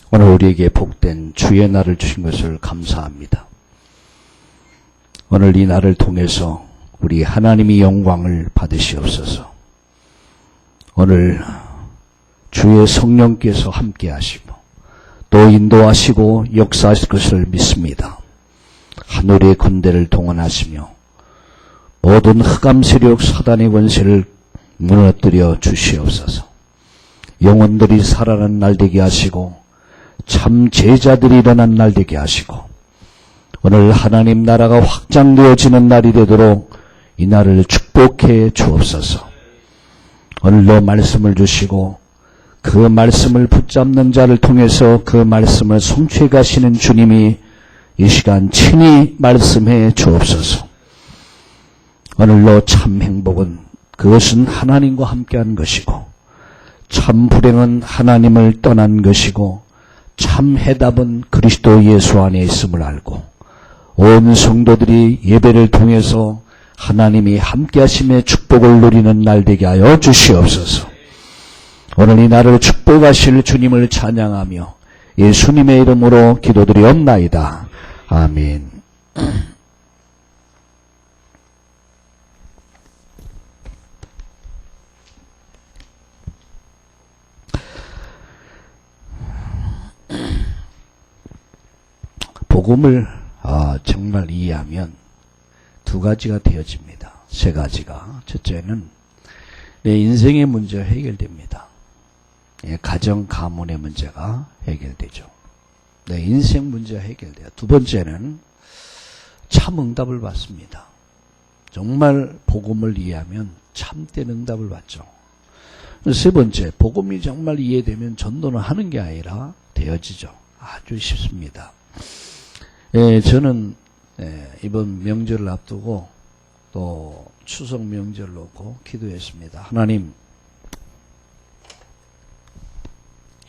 오늘 우리에게 복된 주의 날을 주신 것을 감사합니다. 오늘 이 날을 통해서 우리 하나님이 영광을 받으시옵소서. 오늘 주의 성령께서 함께 하시고 또 인도하시고 역사하실 것을 믿습니다. 하늘의 군대를 동원하시며 모든 흑암 세력 사단의 권세를 무너뜨려 주시옵소서. 영혼들이 살아난 날 되게 하시고 참 제자들이 일어난 날 되게 하시고 오늘 하나님 나라가 확장되어지는 날이 되도록 이 날을 축복해 주옵소서. 오늘도 말씀을 주시고 그 말씀을 붙잡는 자를 통해서 그 말씀을 성취해 가시는 주님이 이 시간 친히 말씀해 주옵소서. 오늘로 참 행복은 그것은 하나님과 함께한 것이고 참 불행은 하나님을 떠난 것이고 참 해답은 그리스도 예수 안에 있음을 알고 온 성도들이 예배를 통해서 하나님이 함께하심의 축복을 누리는 날 되게 하여 주시옵소서. 오늘 이 날을 축복하실 주님을 찬양하며 예수님의 이름으로 기도드리옵나이다. 아멘. 복음을 정말 이해하면 두 가지가 되어집니다. 세 가지가. 첫째는 내 인생의 문제가 해결됩니다. 가정, 가문의 문제가 해결되죠. 내 인생 문제가 해결돼요. 두 번째는 참 응답을 받습니다. 정말 복음을 이해하면 참된 응답을 받죠. 세 번째, 복음이 정말 이해되면 전도는 하는 게 아니라 되어지죠. 아주 쉽습니다. 저는 이번 명절을 앞두고 또 추석 명절을 놓고 기도했습니다. 하나님,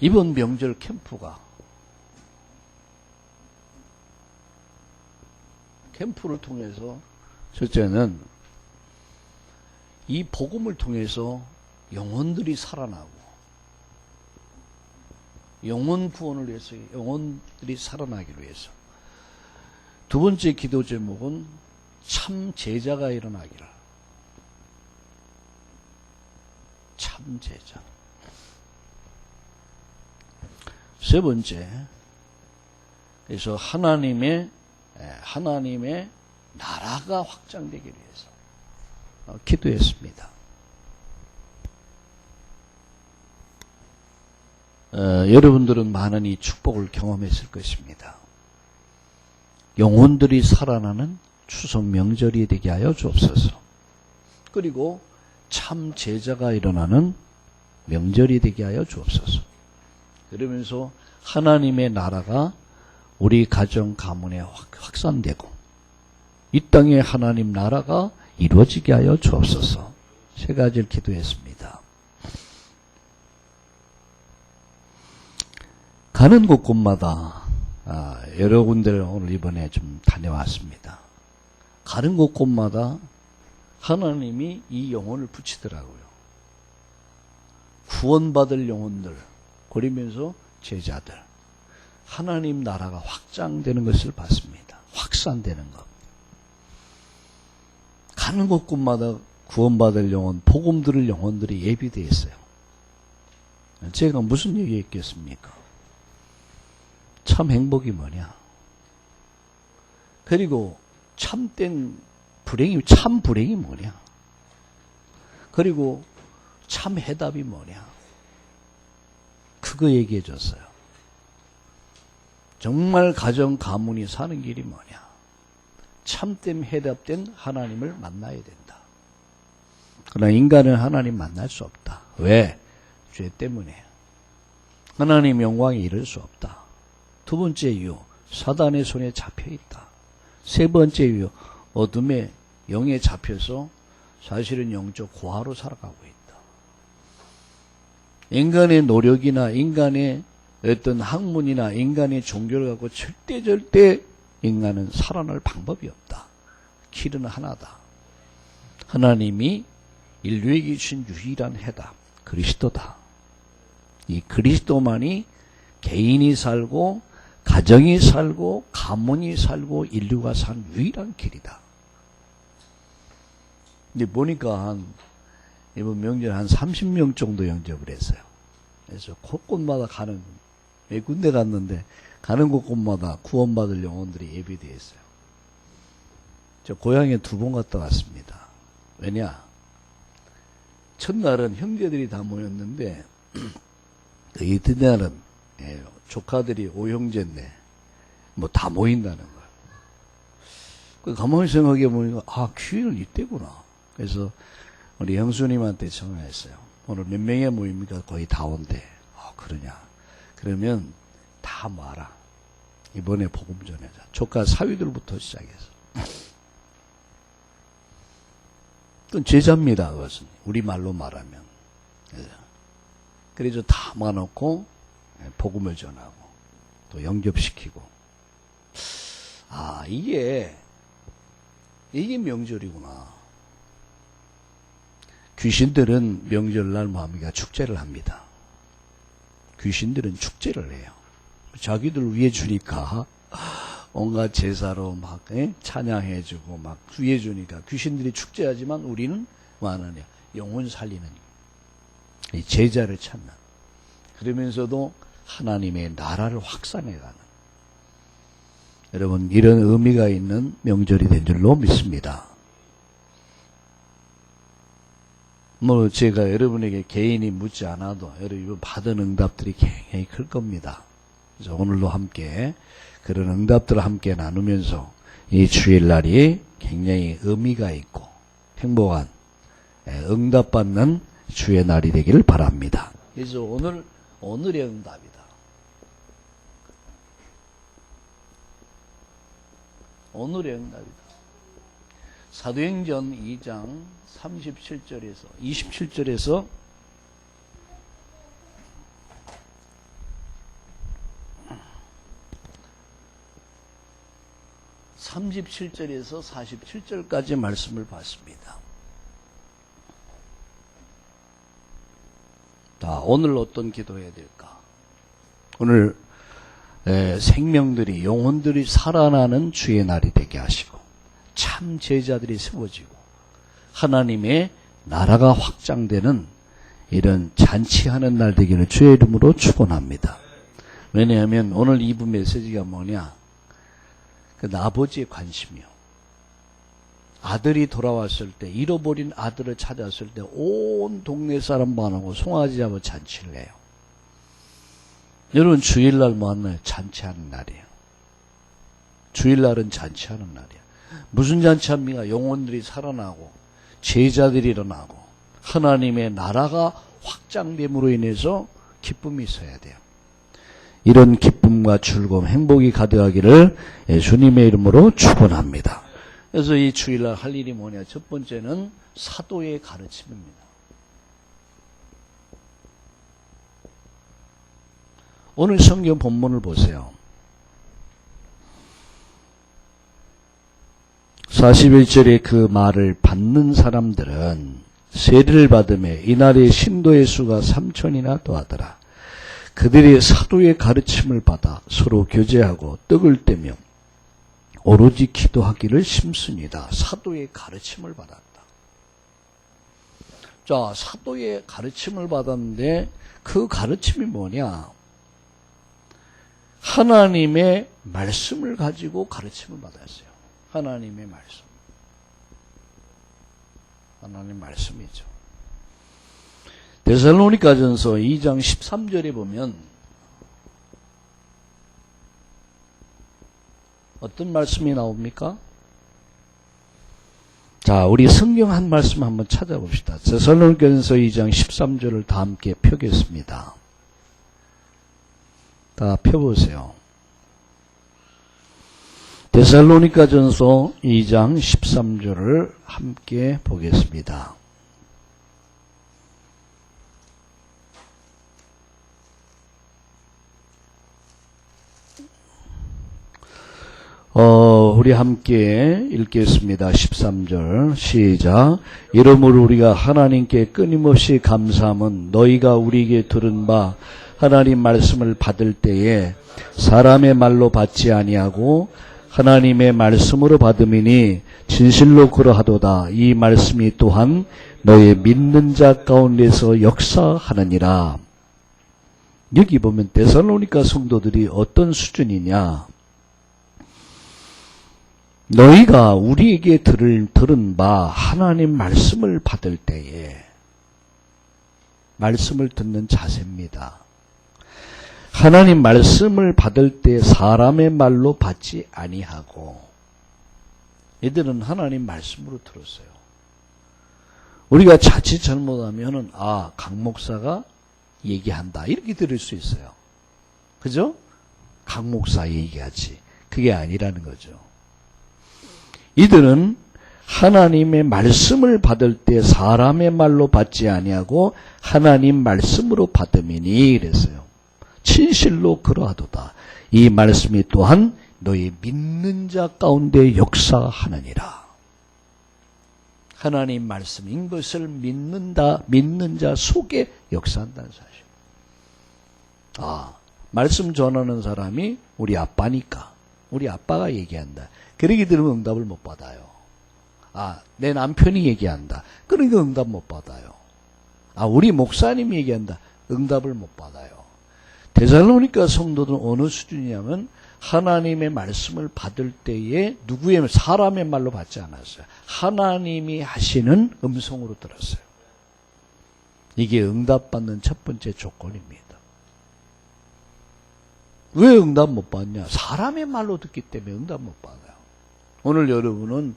이번 명절 캠프를 통해서 첫째는 이 복음을 통해서 영혼들이 살아나고 영혼 구원을 위해서 영혼들이 살아나기로 해서 두 번째 기도 제목은 참 제자가 일어나기를. 참 제자. 세 번째, 그래서 하나님의 나라가 확장되기 위해서 기도했습니다. 여러분들은 많은 이 축복을 경험했을 것입니다. 영혼들이 살아나는 추석 명절이 되게 하여 주옵소서. 그리고 참 제자가 일어나는 명절이 되게 하여 주옵소서. 그러면서 하나님의 나라가 우리 가정 가문에 확산되고 이 땅에 하나님 나라가 이루어지게 하여 주옵소서. 세 가지를 기도했습니다. 가는 곳곳마다 여러 군데를 오늘 이번에 좀 다녀왔습니다. 가는 곳곳마다 하나님이 이 영혼을 붙이더라고요. 구원받을 영혼들, 그러면서 제자들, 하나님 나라가 확장되는 것을 봤습니다. 확산되는 것. 가는 곳곳마다 구원받을 영혼, 복음 들을 영혼들이 예비되어 있어요. 제가 무슨 얘기했겠습니까? 참 행복이 뭐냐? 그리고 참된 불행이, 참 불행이 뭐냐? 그리고 참 해답이 뭐냐? 그거 얘기해 줬어요. 정말 가정, 가문이 사는 길이 뭐냐? 참된 해답된 하나님을 만나야 된다. 그러나 인간은 하나님 만날 수 없다. 왜? 죄 때문에. 하나님 영광에 이를 수 없다. 두 번째 이유, 사단의 손에 잡혀있다. 세 번째 이유, 어둠의 영에 잡혀서 사실은 영적 고아로 살아가고 있다. 인간의 노력이나 인간의 어떤 학문이나 인간의 종교를 갖고 절대 인간은 살아날 방법이 없다. 길은 하나다. 하나님이 인류에게 주신 유일한 해답, 그리스도다. 이 그리스도만이 개인이 살고 가정이 살고 가문이 살고 인류가 사는 유일한 길이다. 근데 보니까 이번 명절 한 30명 정도 영접을 했어요. 그래서 곳곳마다 몇 군데 갔는데 가는 곳곳마다 구원받을 영혼들이 예비되어 있어요. 저 고향에 2번 갔다 왔습니다. 왜냐? 첫날은 형제들이 다 모였는데 그 이튿날은 조카들이 5형제인데 뭐 다 모인다는 거예요. 그 가만히 생각해 보니까 귀인은 이때구나. 그래서 우리 형수님한테 전화했어요. 오늘 몇 명이 모입니까? 거의 다 온대. 그러냐? 그러면 다 모아라. 이번에 복음 전하자. 조카 사위들부터 시작해서. 그건 제자입니다. 그것은 우리말로 말하면. 그래서 다 모아놓고 복음을 전하고 또 영접시키고. 이게 명절이구나. 귀신들은 명절날 뭐합니까? 축제를 합니다. 귀신들은 축제를 해요. 자기들 위해 주니까 온갖 제사로 막 찬양해 주고 막 위해 주니까 귀신들이 축제하지만 우리는 뭐 하느냐? 영혼 살리는 이 제자를 찾는, 그러면서도 하나님의 나라를 확산해가는, 여러분 이런 의미가 있는 명절이 된 줄로 믿습니다. 뭐 제가 여러분에게 개인이 묻지 않아도 여러분 받은 응답들이 굉장히 클 겁니다. 그래서 오늘도 함께 그런 응답들을 함께 나누면서 이 주일날이 굉장히 의미가 있고 행복한 응답받는 주의 날이 되기를 바랍니다. 그래서 오늘의 응답이다. 오늘의 응답이다. 사도행전 2장 27절에서 27절에서 47절까지 말씀을 봤습니다. 자, 오늘 어떤 기도해야 될까? 오늘 생명들이, 영혼들이 살아나는 주의 날이 되게 하시고 참 제자들이 세워지고 하나님의 나라가 확장되는 이런 잔치하는 날 되기를 주의 이름으로 축원합니다. 왜냐하면 오늘 2부 메시지가 뭐냐? 그 아버지의 관심이요. 아들이 돌아왔을 때, 잃어버린 아들을 찾았을 때 온 동네 사람 반하고 송아지 잡아 잔치를 해요. 여러분 주일날 뭐 하나요? 잔치하는 날이에요. 주일날은 잔치하는 날이에요. 무슨 잔치합니까? 영혼들이 살아나고 제자들이 일어나고 하나님의 나라가 확장됨으로 인해서 기쁨이 있어야 돼요. 이런 기쁨과 즐거움, 행복이 가득하기를 예수님의 이름으로 축원합니다. 그래서 이 주일날 할 일이 뭐냐? 첫 번째는 사도의 가르침입니다. 오늘 성경 본문을 보세요. 41절에 그 말을 받는 사람들은 세례를 받음에 이날의 신도의 수가 3,000이나 더하더라. 그들이 사도의 가르침을 받아 서로 교제하고 떡을 떼며 오로지 기도하기를 심습니다. 사도의 가르침을 받았다. 자, 사도의 가르침을 받았는데 그 가르침이 뭐냐? 하나님의 말씀을 가지고 가르침을 받았어요. 하나님의 말씀. 하나님 말씀이죠. 데살로니가전서 2장 13절에 보면 어떤 말씀이 나옵니까? 자, 우리 성경 한 말씀 한번 찾아봅시다. 데살로니가전서 2장 13절을 다 함께 펴겠습니다. 다 펴보세요. 데살로니가전서 2장 13절을 함께 보겠습니다. 우리 함께 읽겠습니다. 13절 시작. 이러므로 우리가 하나님께 끊임없이 감사함은 너희가 우리에게 들은 바 하나님 말씀을 받을 때에 사람의 말로 받지 아니하고 하나님의 말씀으로 받음이니 진실로 그러하도다. 이 말씀이 또한 너의 믿는 자 가운데서 역사하느니라. 여기 보면 데살로니가 성도들이 어떤 수준이냐. 너희가 우리에게 들은 바 하나님 말씀을 받을 때에 말씀을 듣는 자세입니다. 하나님 말씀을 받을 때 사람의 말로 받지 아니하고 얘들은 하나님 말씀으로 들었어요. 우리가 자칫 잘못하면은 강 목사가 얘기한다 이렇게 들을 수 있어요. 그죠? 강 목사 얘기하지. 그게 아니라는 거죠. 이들은 하나님의 말씀을 받을 때 사람의 말로 받지 아니하고 하나님 말씀으로 받음이니 그랬어요. 진실로 그러하도다. 이 말씀이 또한 너희 믿는 자 가운데 역사하느니라. 하나님 말씀인 것을 믿는 자 속에 역사한다는 사실. 말씀 전하는 사람이 우리 아빠니까 우리 아빠가 얘기한다. 그러게 들으면 응답을 못 받아요. 내 남편이 얘기한다. 그러니까 응답 못 받아요. 우리 목사님이 얘기한다. 응답을 못 받아요. 데살로니가 성도들은 어느 수준이냐면 하나님의 말씀을 받을 때에 누구의 사람의 말로 받지 않았어요. 하나님이 하시는 음성으로 들었어요. 이게 응답받는 첫 번째 조건입니다. 왜 응답 못 받냐? 사람의 말로 듣기 때문에 응답 못 받아요. 오늘 여러분은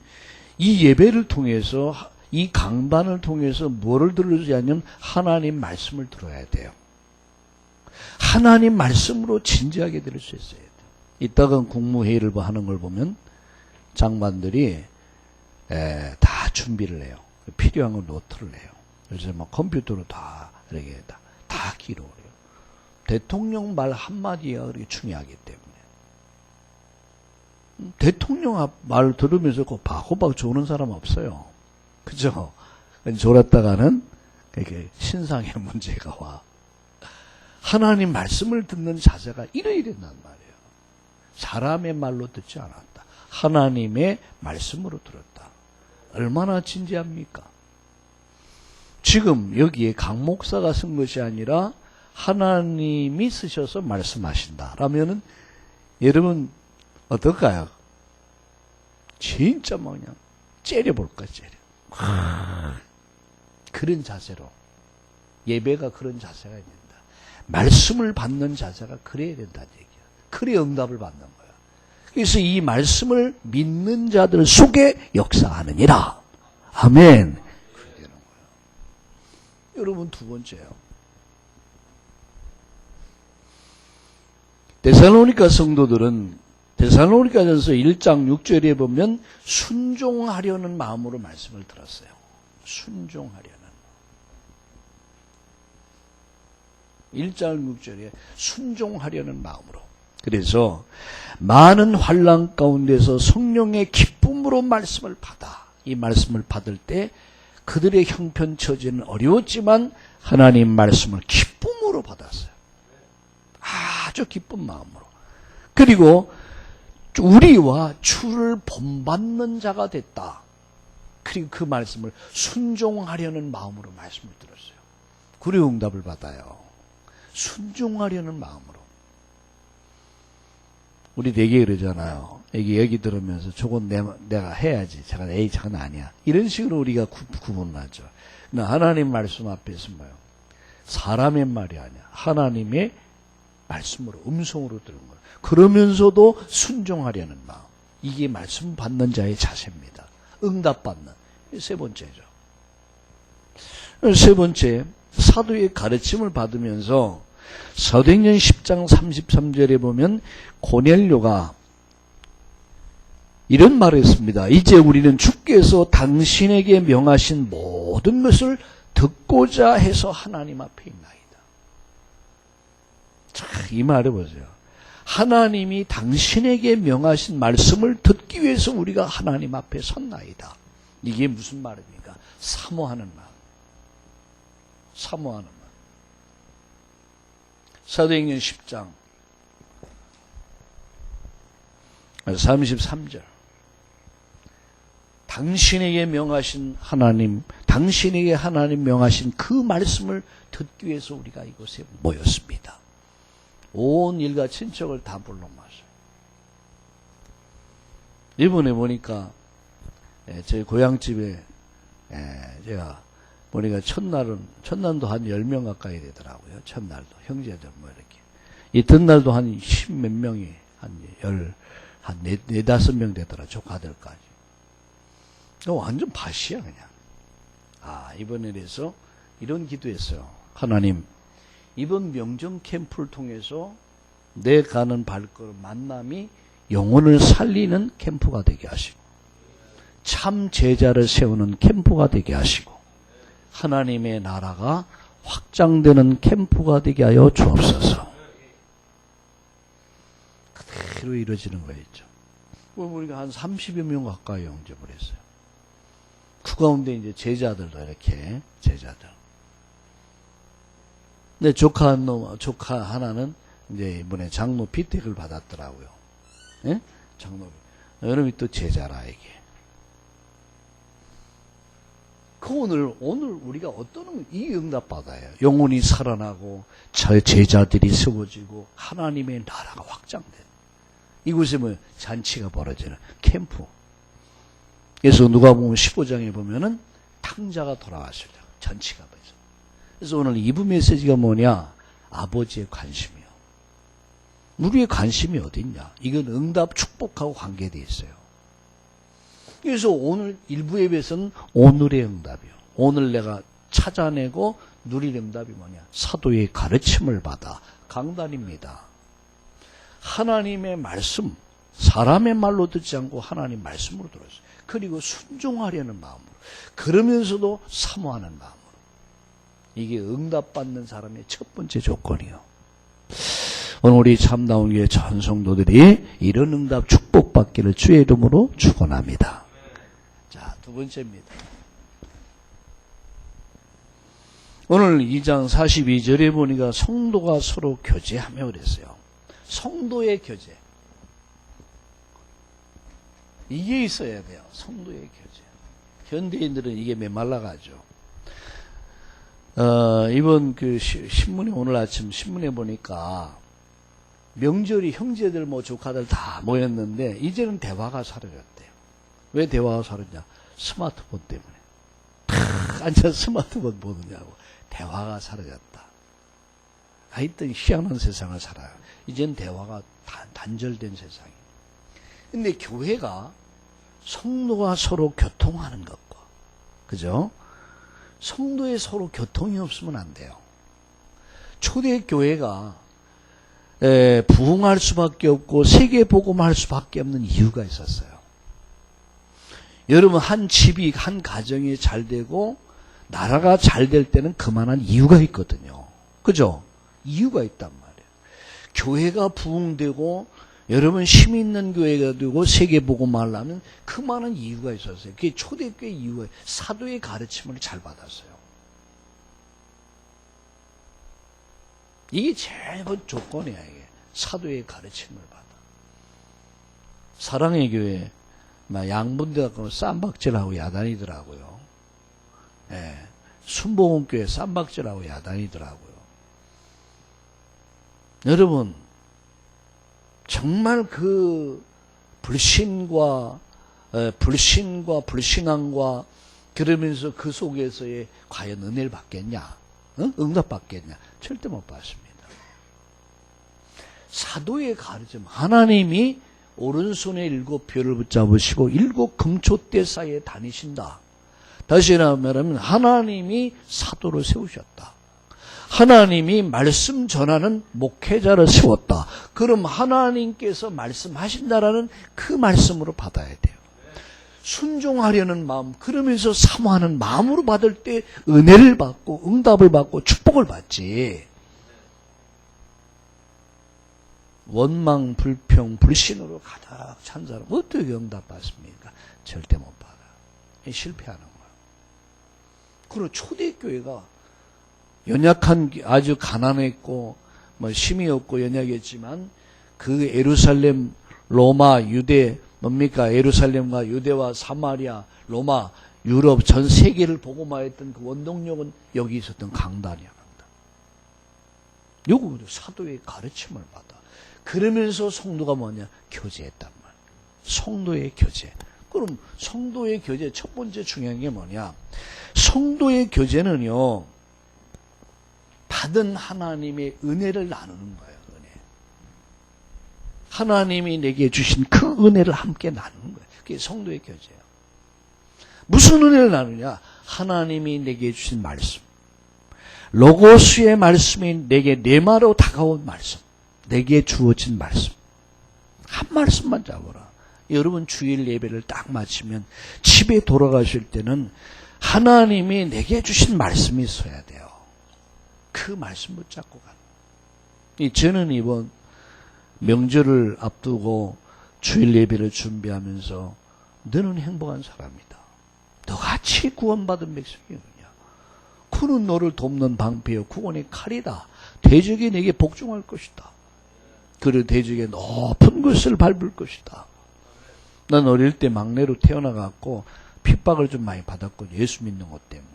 이 예배를 통해서 이 강단을 통해서 뭐를 들으냐면 하나님 말씀을 들어야 돼요. 하나님 말씀으로 진지하게 들을 수 있어야 돼요. 이따가 국무회의를 하는 걸 보면 장관들이 다 준비를 해요. 필요한 건 노트를 해요. 그래서 막 컴퓨터로 다 이렇게 다 기록을 해요. 대통령 말 한마디가 그렇게 중요하기 때문에. 대통령 말 들으면서 호박 조는 사람 없어요. 그죠? 졸았다가는 이렇게 신상의 문제가 와. 하나님 말씀을 듣는 자세가 이래야 된단 말이에요. 사람의 말로 듣지 않았다. 하나님의 말씀으로 들었다. 얼마나 진지합니까? 지금 여기에 강 목사가 쓴 것이 아니라 하나님이 쓰셔서 말씀하신다. 라면은 여러분 어떨까요? 진짜 그냥 째려볼까 째려. 그런 자세로 예배가 그런 자세가 된다. 말씀을 받는 자세가 그래야 된다는 얘기야. 그래야 응답을 받는 거야. 그래서 이 말씀을 믿는 자들 속에 역사하느니라. 아멘. 그렇게 되는 거예요. 여러분 두 번째요. 데살로니가 성도들은 데살로니가전서 1장 6절에 보면 순종하려는 마음으로 말씀을 들었어요. 순종하려는. 1장 6절에 순종하려는 마음으로. 그래서 많은 환난 가운데서 성령의 기쁨으로 말씀을 받아. 이 말씀을 받을 때 그들의 형편 처지는 어려웠지만 하나님 말씀을 기쁨으로 받았어요. 아주 기쁜 마음으로. 그리고 우리와 주를 본받는 자가 됐다. 그리고 그 말씀을 순종하려는 마음으로 말씀을 들었어요. 그리고 응답을 받아요. 순종하려는 마음으로. 우리 되게 그러잖아요. 여기 들으면서 저건 내가 해야지. 저건 아니야. 이런 식으로 우리가 구분하죠. 하나님 말씀 앞에서 뭐예요? 사람의 말이 아니야. 하나님의 말씀으로, 음성으로 들은 거예요. 그러면서도 순종하려는 마음. 이게 말씀 받는 자의 자세입니다. 응답받는. 세 번째죠. 세 번째, 사도의 가르침을 받으면서 사도행전 10장 33절에 보면 고넬료가 이런 말을 했습니다. 이제 우리는 주께서 당신에게 명하신 모든 것을 듣고자 해서 하나님 앞에 있나이다. 자, 이 말을 보세요. 하나님이 당신에게 명하신 말씀을 듣기 위해서 우리가 하나님 앞에 섰나이다. 이게 무슨 말입니까? 사모하는 마음. 사모하는 마음. 사도행전 10장 33절. 당신에게 명하신 하나님, 당신에게 하나님 명하신 그 말씀을 듣기 위해서 우리가 이곳에 모였습니다. 온 일가 친척을 다 불러 모았어요. 이번에 보니까 저희 고향집에 제가 보니까 첫날도 한 10명 가까이 되더라고요. 첫날도 형제들 뭐 이렇게 이튿날도 한 10몇 명이 한 4-5명 되더라. 조카들까지. 완전 밭이야 그냥. 이번에 그래서 이런 기도했어요. 하나님, 이번 명정 캠프를 통해서 내 가는 발걸음 만남이 영혼을 살리는 캠프가 되게 하시고 참 제자를 세우는 캠프가 되게 하시고 하나님의 나라가 확장되는 캠프가 되게 하여 주옵소서. 그대로 이루어지는 거였죠. 우리가 한 30여 명 가까이 영접을 했어요. 그 가운데 이제 제자들도 이렇게 제자들. 근데 조카 하나는 이제 이번에 장로 피택을 받았더라고요. 예? 장로. 여러분이 또 제자라 이게. 오늘 우리가 어떤 이 응답 받아요. 영혼이 살아나고 제자들이 세워지고 하나님의 나라가 확장된 이곳에 뭐 잔치가 벌어지는 캠프. 그래서 누가 보면 15장에 보면은 탕자가 돌아왔을 때 잔치가 벌어져. 그래서 오늘 2부 메시지가 뭐냐? 아버지의 관심이요. 우리의 관심이 어딨냐? 이건 응답 축복하고 관계되어 있어요. 그래서 오늘 일부 예배에서는 오늘의 응답이요. 오늘 내가 찾아내고 누릴 응답이 뭐냐? 사도의 가르침을 받아 강단입니다. 하나님의 말씀, 사람의 말로 듣지 않고 하나님 말씀으로 들었어요. 그리고 순종하려는 마음으로, 그러면서도 사모하는 마음으로. 이게 응답받는 사람의 첫 번째 조건이요. 오늘 우리 참다운 교회 전 성도들이 이런 응답 축복받기를 주의 이름으로 축원합니다. 자, 두 번째입니다. 오늘 2장 42절에 보니까 성도가 서로 교제하며 그랬어요. 성도의 교제. 이게 있어야 돼요. 성도의 교제. 현대인들은 이게 메말라가죠. 이번 그 신문에 오늘 아침 신문에 보니까 명절이 형제들 뭐 조카들 다 모였는데 이제는 대화가 사라졌대요. 왜 대화가 사라졌냐? 스마트폰 때문에. 탁 앉아서 스마트폰 보느냐고. 대화가 사라졌다. 하여튼 희한한 세상을 살아요. 이제는 대화가 단절된 세상이에요. 근데 교회가 성도가 서로 교통하는 것과, 그죠? 성도의 서로 교통이 없으면 안 돼요. 초대교회가 부흥할 수밖에 없고 세계복음할 수밖에 없는 이유가 있었어요. 여러분, 한 집이, 한 가정이 잘 되고 나라가 잘 될 때는 그만한 이유가 있거든요. 그죠? 이유가 있단 말이에요. 교회가 부흥되고 여러분 힘 있는 교회가 되고 세계복음 하려면 그만한 이유가 있었어요. 그게 초대교회 이유가 사도의 가르침을 잘 받았어요. 이게 제일 큰 조건이야. 이게 사도의 가르침을 받아. 사랑의 교회 양분대가 쌈박질하고 야단이더라고요. 예, 순복음교회 쌈박질하고 야단이더라고요. 여러분, 정말 그 불신과 불신앙과 그러면서 그 속에서의 과연 은혜를 받겠냐? 응답 받겠냐? 절대 못 받습니다. 사도의 가르침, 하나님이 오른손에 7별을 붙잡으시고 7 금초대 사이에 다니신다. 다시 말하면 하나님이 사도를 세우셨다. 하나님이 말씀 전하는 목회자를 세웠다. 그럼 하나님께서 말씀하신다라는 그 말씀으로 받아야 돼요. 순종하려는 마음, 그러면서 사모하는 마음으로 받을 때 은혜를 받고 응답을 받고 축복을 받지. 원망, 불평, 불신으로 가득 찬 사람 어떻게 응답 받습니까? 절대 못 받아요. 실패하는 거예요. 그리고 초대교회가 연약한, 아주 가난했고 뭐 심이 없고 연약했지만 그 예루살렘, 로마, 유대 뭡니까? 예루살렘과 유대와 사마리아, 로마, 유럽 전 세계를 복음화했던 그 원동력은 여기 있었던 강단이야. 요거 사도의 가르침을 받아. 그러면서 성도가 뭐냐? 교제했단 말이야. 성도의 교제. 그럼 성도의 교제 첫 번째 중요한 게 뭐냐? 성도의 교제는요, 받은 하나님의 은혜를 나누는 거예요. 은혜. 하나님이 내게 주신 그 은혜를 함께 나누는 거예요. 그게 성도의 교제예요. 무슨 은혜를 나누냐? 하나님이 내게 주신 말씀. 로고스의 말씀이 내게 내마로 다가온 말씀. 내게 주어진 말씀. 한 말씀만 잡아라. 여러분 주일 예배를 딱 마치면 집에 돌아가실 때는 하나님이 내게 주신 말씀이 있어야 돼요. 그 말씀 붙잡고 가는. 저는 이번 명절을 앞두고 주일 예배를 준비하면서 너는 행복한 사람이다. 너같이 구원받은 백성이 누구냐. 그는 너를 돕는 방패요 구원의 칼이다. 대적이 내게 복종할 것이다. 그리고 대적의 높은 것을 밟을 것이다. 난 어릴 때 막내로 태어나갖고 핍박을 좀 많이 받았거든요. 예수 믿는 것 때문에.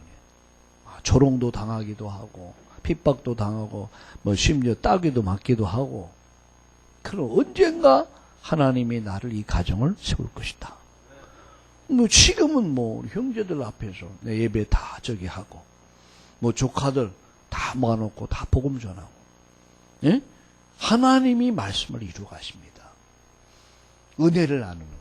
조롱도 당하기도 하고 핍박도 당하고 뭐 심지어 따귀도 맞기도 하고. 그럼 언젠가 하나님이 나를 이 가정을 세울 것이다. 뭐 지금은 뭐 우리 형제들 앞에서 내 예배 다 저기 하고 뭐 조카들 다 모아놓고 다 복음 전하고. 예? 하나님이 말씀을 이루어 가십니다. 은혜를 나누는 거예요.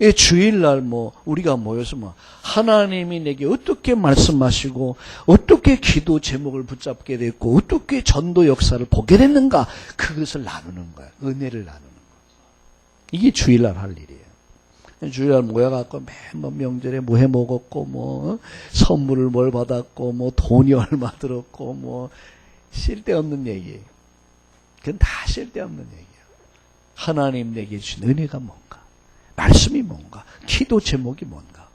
예, 주일날 뭐 우리가 모여서 뭐 하나님이 내게 어떻게 말씀하시고 어떻게 기도 제목을 붙잡게 됐고 어떻게 전도 역사를 보게 됐는가 그것을 나누는 거예요. 은혜를 나누는 거예요. 이게 주일날 할 일이에요. 주일날 모여갖고 매번 명절에 뭐 해 먹었고 뭐 선물을 뭘 받았고 뭐 돈이 얼마 들었고 뭐 쓸데없는 얘기예요. 그건 다 쓸데없는 얘기예요. 하나님 내게 주신 은혜가 뭔가, 말씀이 뭔가, 기도 제목이 뭔가,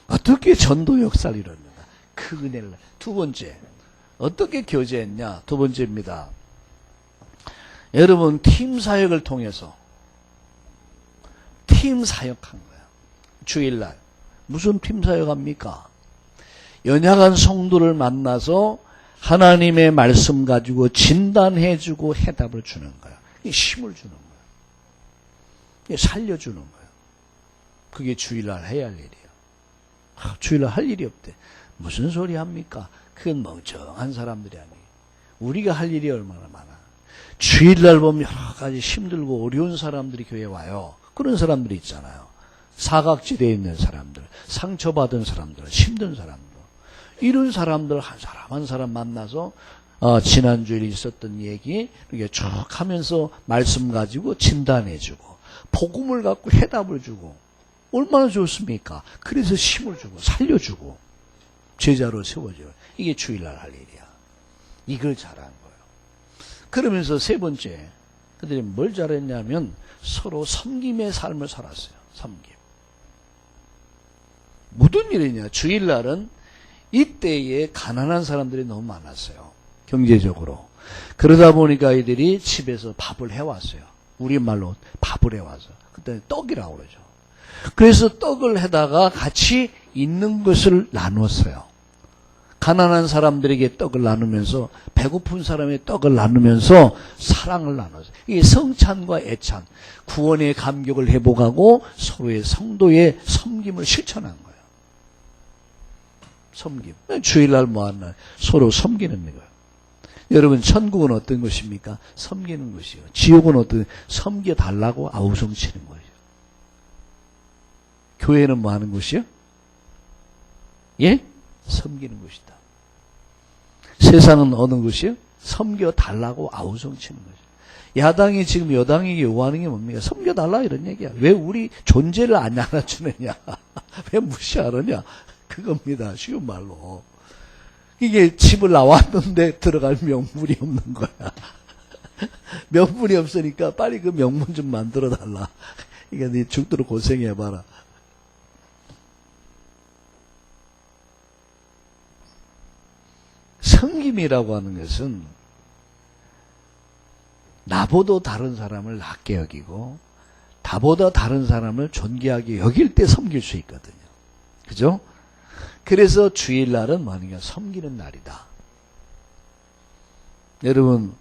어떻게 전도 역사를 이뤘는가, 그 은혜를. 두 번째, 어떻게 교제했냐? 두 번째입니다. 여러분 팀 사역을 통해서 팀 사역한 거야. 주일날 무슨 팀 사역합니까? 연약한 성도를 만나서 하나님의 말씀 가지고 진단해주고 해답을 주는 거야. 힘을 주는 거야. 살려주는 거야. 그게 주일날 해야 할 일이에요. 주일날 할 일이 없대. 무슨 소리 합니까? 그건 멍청한 사람들이 아니에요. 우리가 할 일이 얼마나 많아. 주일날 보면 여러 가지 힘들고 어려운 사람들이 교회에 와요. 그런 사람들이 있잖아요. 사각지대에 있는 사람들, 상처받은 사람들, 힘든 사람들. 이런 사람들 한 사람 한 사람 만나서 지난주에 있었던 얘기 이렇게 쭉 하면서 말씀 가지고 진단해주고 복음을 갖고 해답을 주고 얼마나 좋습니까? 그래서 힘을 주고 살려주고 제자로 세워줘요. 이게 주일날 할 일이야. 이걸 잘한 거예요. 그러면서 세 번째 그들이 뭘 잘했냐면 서로 섬김의 삶을 살았어요. 섬김. 무슨 일이냐? 주일날은 이때에 가난한 사람들이 너무 많았어요. 경제적으로. 그러다 보니까 이들이 집에서 밥을 해왔어요. 우리말로 밥을 해와서. 그때 떡이라고 그러죠. 그래서 떡을 해다가 같이 있는 것을 나눴어요. 가난한 사람들에게 떡을 나누면서 배고픈 사람의 떡을 나누면서 사랑을 나눴어요. 이게 성찬과 애찬, 구원의 감격을 회복하고 서로의 성도의 섬김을 실천한 거예요. 섬김. 주일날 뭐하나 서로 섬기는 거예요. 여러분 천국은 어떤 것입니까? 섬기는 것이요. 지옥은 어떤 섬겨달라고 아우성치는 거예요. 교회는 뭐하는 것이요? 예? 섬기는 것이다. 세상은 어느 것이요? 섬겨달라고 아우성치는 거죠. 야당이 지금 여당에게 요구하는 게 뭡니까? 섬겨달라 이런 얘기야. 왜 우리 존재를 안 알아주느냐? 왜 무시하느냐? 그겁니다. 쉬운 말로. 이게 집을 나왔는데 들어갈 명분이 없는 거야. 명분이 없으니까 빨리 그 명분 좀 만들어 달라. 이게 네 죽도록 고생해봐라. 섬김이라고 하는 것은 나보다 다른 사람을 낮게 여기고 나보다 다른 사람을 존귀하게 여길 때 섬길 수 있거든요. 그죠? 그래서 주일날은 뭐냐? 섬기는 날이다. 여러분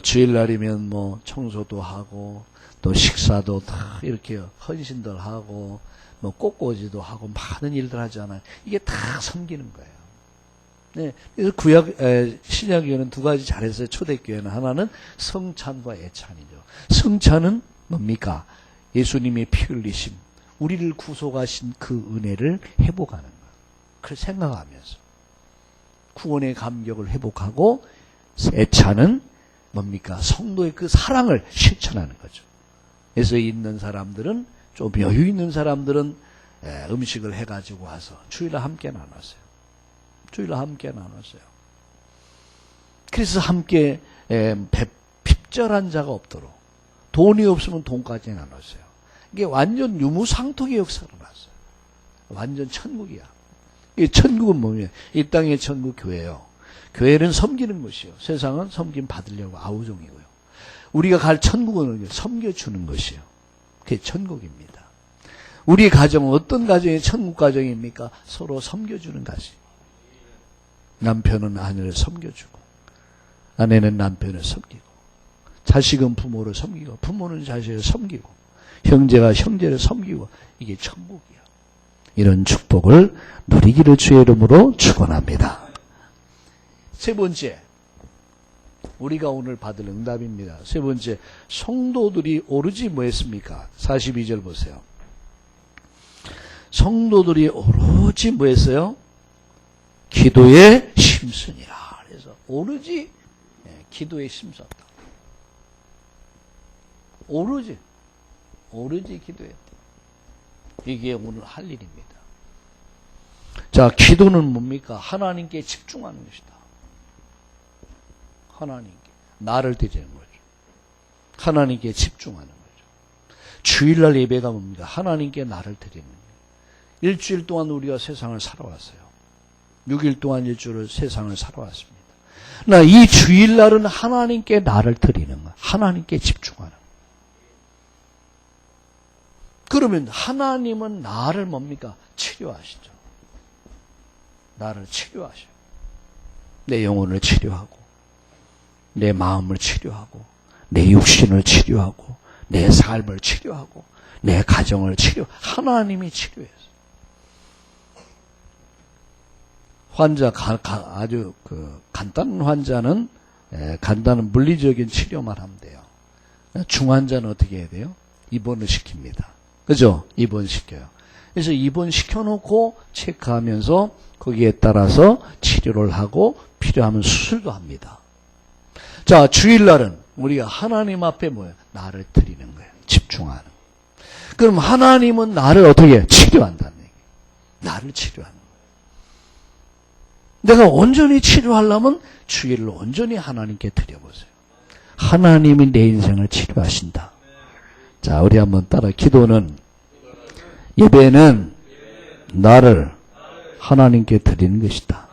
주일날이면 뭐 청소도 하고 또 식사도 다 이렇게 헌신들 하고 뭐 꽃꽂이도 하고 많은 일들 하잖아요. 이게 다 섬기는 거예요. 네, 그래서 신약교회는 두 가지 잘했어요. 초대교회는 하나는 성찬과 애찬이죠. 성찬은 뭡니까? 예수님의 피 흘리심, 우리를 구속하신 그 은혜를 회복하는 거예요. 그걸 생각하면서 구원의 감격을 회복하고, 애찬은 뭡니까? 성도의 그 사랑을 실천하는 거죠. 그래서 있는 사람들은, 좀 여유 있는 사람들은 음식을 해가지고 와서 주일날 함께 나눴어요. 주일날 함께 나눴어요. 그래서 함께 핍절한 자가 없도록, 돈이 없으면 돈까지 나눴어요. 이게 완전 유무상통의 역사로 났어요. 완전 천국이야. 이 천국은 뭐냐? 이 땅의 천국 교회예요. 교회는 섬기는 것이요. 세상은 섬김 받으려고 아우종이고요. 우리가 갈 천국은 섬겨주는 것이요. 그게 천국입니다. 우리 가정은 어떤 가정이 천국 가정입니까? 서로 섬겨주는 가정. 남편은 아내를 섬겨주고, 아내는 남편을 섬기고, 자식은 부모를 섬기고, 부모는 자식을 섬기고, 형제가 형제를 섬기고, 이게 천국이야. 이런 축복을 누리기를 주의 이름으로 축원합니다. 세 번째, 우리가 오늘 받을 응답입니다. 세 번째, 성도들이 오로지 뭐 했습니까? 42절 보세요. 성도들이 오로지 뭐 했어요? 기도에 힘쓰니라. 그래서 오로지 기도에 힘썼다. 오로지 기도했다. 이게 오늘 할 일입니다. 자, 기도는 뭡니까? 하나님께 집중하는 것이다. 하나님께 나를 드리는 거죠. 하나님께 집중하는 거죠. 주일날 예배가 뭡니까? 하나님께 나를 드리는 거예요. 일주일 동안 우리가 세상을 살아왔어요. 6일 동안 일주일을 세상을 살아왔습니다. 나 이 주일날은 하나님께 나를 드리는 거야. 하나님께 집중하는 거야. 그러면 하나님은 나를 뭡니까? 치료하시죠. 나를 치료하셔요. 내 영혼을 치료하고, 내 마음을 치료하고, 내 육신을 치료하고, 내 삶을 치료하고, 내 가정을 하나님이 치료해요. 환자, 아주 간단한 환자는 간단한 물리적인 치료만 하면 돼요. 중환자는 어떻게 해야 돼요? 입원을 시킵니다. 그죠? 입원시켜요. 그래서 입원시켜놓고 체크하면서 거기에 따라서 치료를 하고 필요하면 수술도 합니다. 자, 주일날은 우리가 하나님 앞에 뭐예요? 나를 드리는 거예요. 집중하는 거예요. 그럼 하나님은 나를 어떻게 치료한다는 얘기예요. 나를 치료하는 거예요. 내가 온전히 치료하려면 주일을 온전히 하나님께 드려보세요. 하나님이 내 인생을 치료하신다. 자, 우리 한번 따라. 기도는, 예배는 나를 하나님께 드리는 것이다.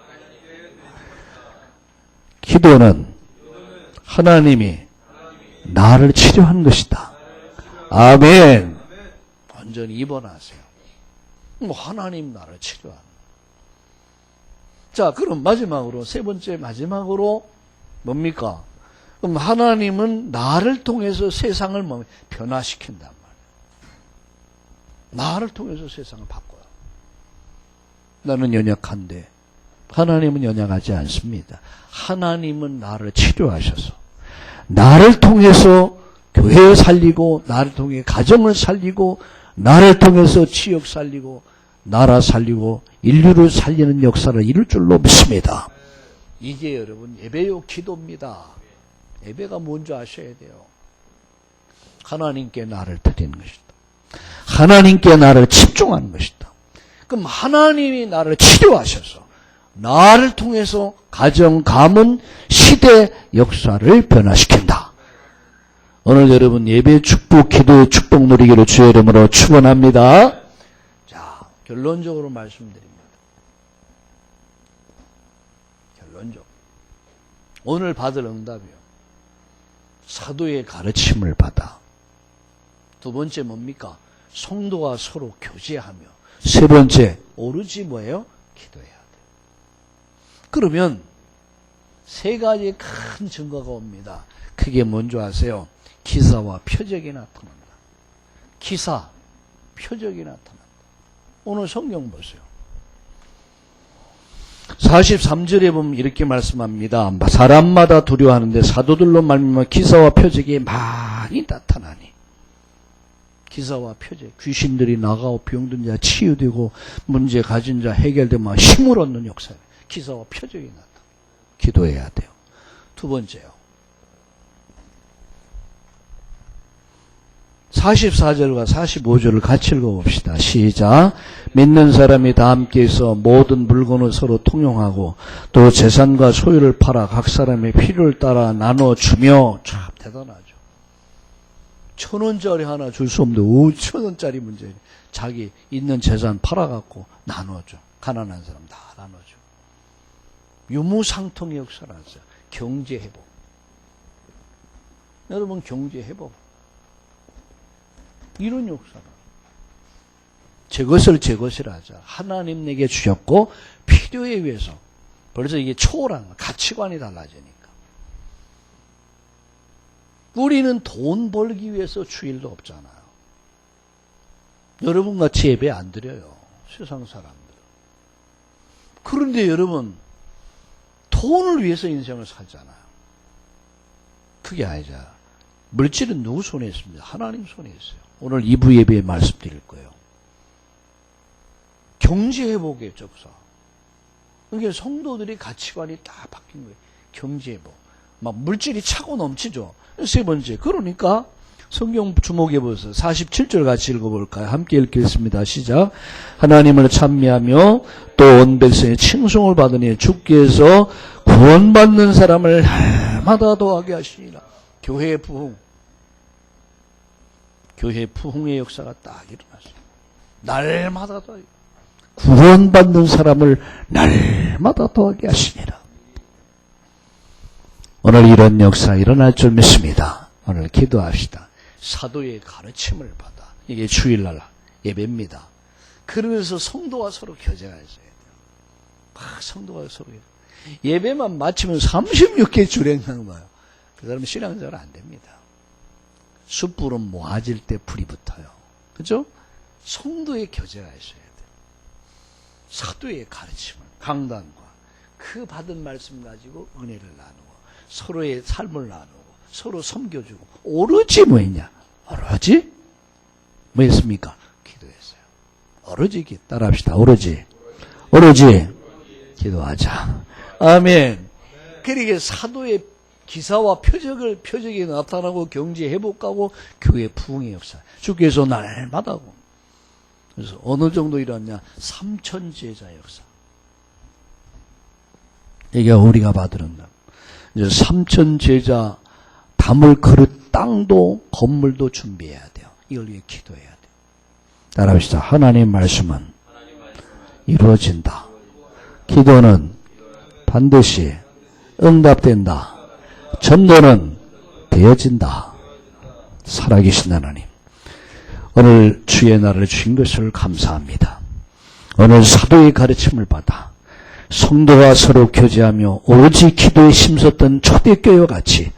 기도는 하나님이 나를 치료하는 것이다. 아멘. 완전히 입원하세요. 하나님 나를 치료하는. 자, 그럼 마지막으로, 세 번째 마지막으로 뭡니까? 그럼 하나님은 나를 통해서 세상을 변화시킨단 말이에요. 나를 통해서 세상을 바꿔요. 나는 연약한데 하나님은 연약하지 않습니다. 하나님은 나를 치료하셔서 나를 통해서 교회를 살리고, 나를 통해 가정을 살리고, 나를 통해서 지역 살리고, 나라 살리고, 인류를 살리는 역사를 이룰 줄로 믿습니다. 이게 여러분 예배요 기도입니다. 예배가 뭔지 아셔야 돼요. 하나님께 나를 드리는 것이다. 하나님께 나를 집중하는 것이다. 그럼 하나님이 나를 치료하셔서 나를 통해서 가정, 가문, 시대 역사를 변화시킨다. 오늘 여러분 예배 축복, 기도의 축복 누리기를 주의 이름으로 축원합니다. 자, 결론적으로 말씀드립니다. 결론적으로 오늘 받을 응답이요. 사도의 가르침을 받아. 두 번째 뭡니까? 성도가 서로 교제하며. 세 번째, 오로지 뭐예요? 기도해야 돼요. 그러면 세 가지 큰 증거가 옵니다. 그게 뭔지 아세요? 기사와 표적이 나타난다. 기사, 표적이 나타난다. 오늘 성경 보세요. 43절에 보면 이렇게 말씀합니다. 사람마다 두려워하는데 사도들로 말미암아 기사와 표적이 많이 나타나니. 기사와 표적, 귀신들이 나가고 병든 자 치유되고 문제 가진 자 해결되면 힘을 얻는 역사예요. 기사와 표적이 나타나. 기도해야 돼요. 두 번째요. 44절과 45절을 같이 읽어봅시다. 시작. 믿는 사람이 다 함께해서 모든 물건을 서로 통용하고 또 재산과 소유를 팔아 각 사람의 필요를 따라 나눠주며. 참 대단하죠. 1,000원짜리 하나 줄 수 없는데 5,000원짜리 문제예요. 자기 있는 재산 팔아갖고 나눠줘. 가난한 사람 다 나눠줘. 유무상통의 역사를 하세요. 경제회복. 여러분 경제회복. 이런 역사가. 제 것이라 하자. 하나님 내게 주셨고 필요에 의해서. 벌써 이게 초월한 거. 가치관이 달라지니까. 우리는 돈 벌기 위해서 주일도 없잖아요. 여러분같이 예배 안 드려요. 세상 사람들. 그런데 여러분 돈을 위해서 인생을 살잖아요. 그게 아니죠. 물질은 누구 손에 있습니다. 하나님 손에 있어요. 오늘 2부 예배에 말씀드릴 거예요. 경제회복의 적사. 그러니까 성도들이 가치관이 다 바뀐 거예요. 경제회복. 막 물질이 차고 넘치죠. 세 번째. 그러니까 성경 주목해 보세요. 47절 같이 읽어볼까요? 함께 읽겠습니다. 시작. 하나님을 찬미하며 또 온 백성의 칭송을 받으니 주께서 구원받는 사람을 날마다 더하게 하시니라. 교회의 부흥. 교회의 부흥의 역사가 딱 일어났어요. 날마다 더하게. 구원받는 사람을 날마다 더하게 하시니라. 오늘 이런 역사 일어날 줄 믿습니다. 오늘 기도합시다. 사도의 가르침을 받아. 이게 주일날 예배입니다. 그러면서 성도와 서로 교제가 있어야 돼요. 성도가 서로 예배만 마치면 36개 주랭랑 봐요. 그 사람은 신앙생활 안 됩니다. 숯불은 모아질 때 불이 붙어요. 그죠? 성도의 교제가 있어야 돼요. 사도의 가르침을, 강단과 그 받은 말씀 가지고 은혜를 나누고 서로의 삶을 나누고 서로 섬겨주고 오로지 뭐했냐? 오로지 뭐 했습니까? 기도했어요. 오로지 따라합시다. 오로지 기도하자. 아멘. 그러니까 사도의 기사와 표적이 나타나고 경제 회복하고 교회 부흥의 역사. 주께서 날마다 하고. 그래서 어느 정도 일어났냐? 3,000 제자 역사. 이게 우리가 받으는다. 이제 3,000 제자 담을 그릇 땅도 건물도 준비해야 돼요. 이걸 위해 기도해야 돼요. 따라합시다. 하나님 말씀은 이루어진다. 기도는 반드시 응답된다. 전도는 되어진다. 살아계신 하나님, 오늘 주의 날을 주신 것을 감사합니다. 오늘 사도의 가르침을 받아 성도가 서로 교제하며 오로지 기도에 힘썼던 초대교회와 같이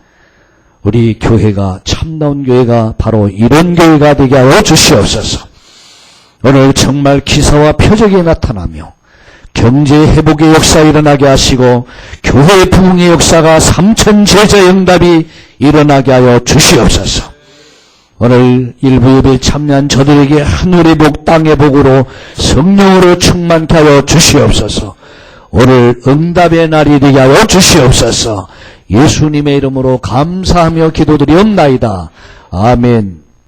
우리 교회가 참다운 교회가 바로 이런 교회가 되게 하여 주시옵소서. 오늘 정말 기사와 표적이 나타나며 경제 회복의 역사 일어나게 하시고 교회 부흥의 역사가 3,000 제자 응답이 일어나게 하여 주시옵소서. 오늘 일부 예배에 참여한 저들에게 하늘의 복 땅의 복으로 성령으로 충만케 하여 주시옵소서. 오늘 응답의 날이 되게 하여 주시옵소서. 예수님의 이름으로 감사하며 기도드리옵나이다. 아멘.